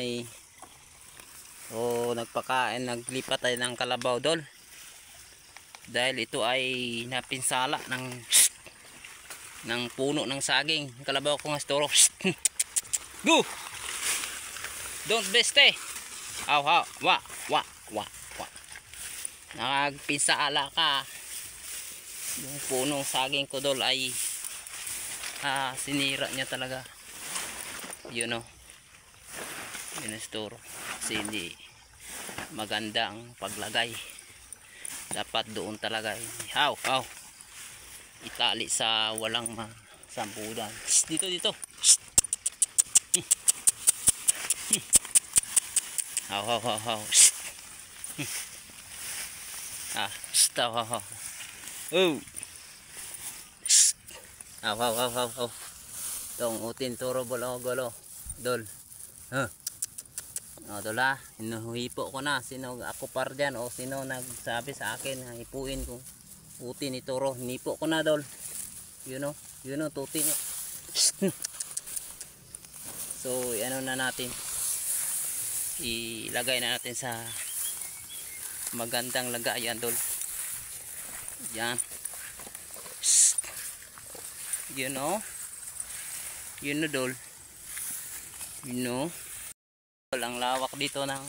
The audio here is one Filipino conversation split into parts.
ay naglipat tayo ng kalabaw dol, dahil ito ay napinsala ng puno ng saging. Kalabaw ko nga storo. Go, don't beste. Aw ha, wa nagpinsala ka. Yung punong saging ko dol ay sinira niya talaga. Yun o, yun ang storo. Kasi hindi maganda ang paglagay. Dapat doon talaga haw itali sa walang masambudan. Dito haw haw oh, haw tong utin turo bolo golo dol. Dol hinuhipo ko na. Sino ako par dyan o sino nagsabi sa akin hipuin kong utin ni toro, hinipo ko na dol. Yun o tutin. So ano na natin, ilagay na natin sa magandang lagayan dol. Yan. Yun o dol. Ang lawak dito ng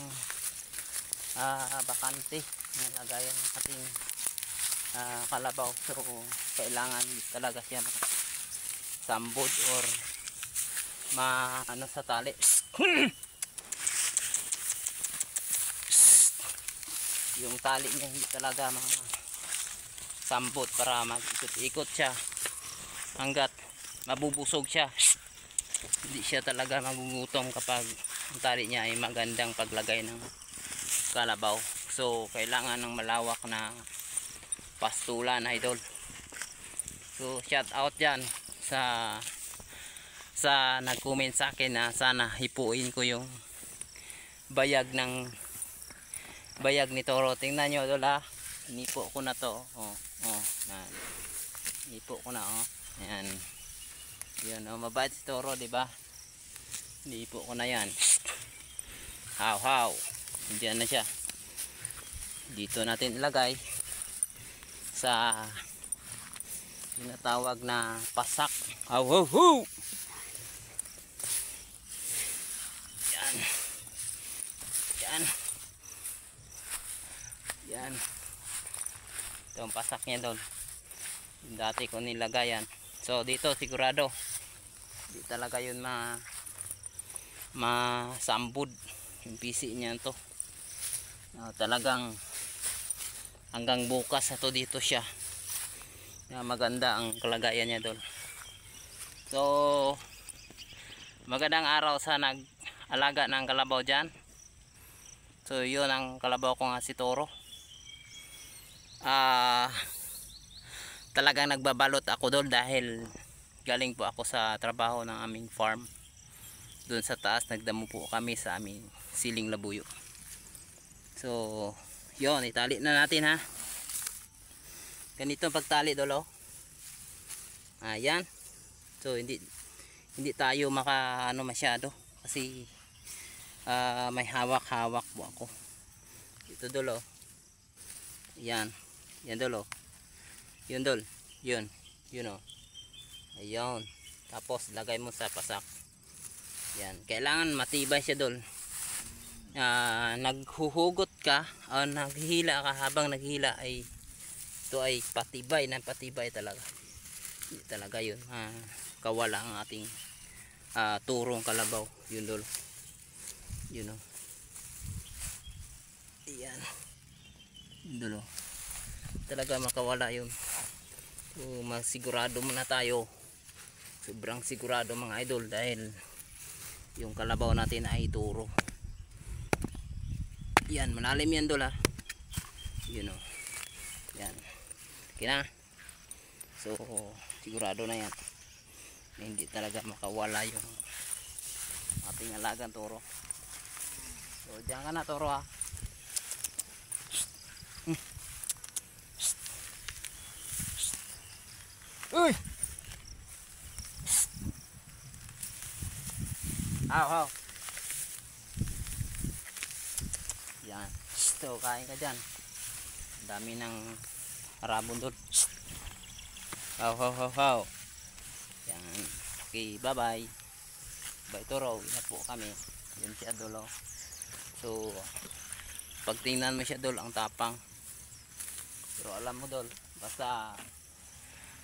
bakante na lagayan ng ating kalabaw. So kailangan talaga siya sambod or sa tali. Yung tali niya hindi talaga sambot para mag-ikot-ikot siya hanggat mabubusog siya. Hindi siya talaga magugutom kapag ang tali niya ay magandang paglagay ng kalabaw. So kailangan ng malawak na pastulan, idol. So shout out dyan sa nag-comment sa akin na sana hipuin ko yung bayag ni toro. Tingnan nyo idol ha, hinipo ko na to. Hinipo ko na ayan. Yun mabait si toro, diba? Hinipo ko na yan. Haw Diyan na siya. Dito natin ilagay sa tinatawag na pasak. Yan itong pasak niya doon, dati ko nilagayan. So dito sigurado di talaga yun masambud yung PC niya to. Talagang hanggang bukas to dito siya. Maganda ang kalagayan niya doon. So magandang araw sa nag-alaga ng kalabaw dyan. So yun ang kalabaw ko nga si toro. Talagang nagbabalot ako doon dahil galing po ako sa trabaho ng aming farm. Doon sa taas nagdamo po kami sa aming siling labuyo. So yun, itali na natin ha. Ganito pagtali dolo. Ayan. So hindi tayo masyado kasi may hawak-hawak po ako. Ito dolo. Yan dolo. Yun dol. Yun o. Ayun. Tapos lagay mo sa pasak. Yan. Kailangan matibay siya dol. Naghuhugot ka o naghihila ka, habang naghihila ay ito ay patibay talaga. Hindi talaga yun kawala ang ating turong kalabaw. Yun dol. Yun o. Ayan. Yun dol o. Talaga makawala yun. So masigurado muna tayo, sobrang sigurado mga idol, dahil yung kalabaw natin ay turo. Yan, malalim yan dol ha. Yun o. Yan. Okay na. So sigurado na yan, hindi talaga makawala yung ating alagang toro. So diyan ka na toro ha. Uy! Haw. Yan. So, kain ka dyan. Ang dami ng harabon doon. Haw, haw, haw, haw. Yan. Okay, bye-bye. Bye, Toro. Uwi na po kami. Yun si Adolo. So, pag tingnan mo siya, Dol, ang tapang. Pero alam mo, Dol, basta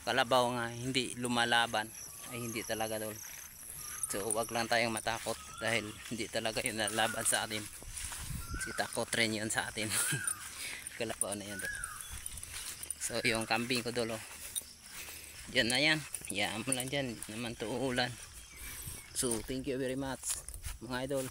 kalabaw nga hindi lumalaban, ay hindi talaga, Dol. So, wag lang tayong matakot dahil hindi talaga yun nalaban sa atin. Si takot rin yun sa atin. Kalabaw na yun, Dol. So, yung kambing ko, Dol, oh. Diyan na yan. Hayaan mo lang dyan. Hindi naman to uulan. So, thank you very much, mga idol.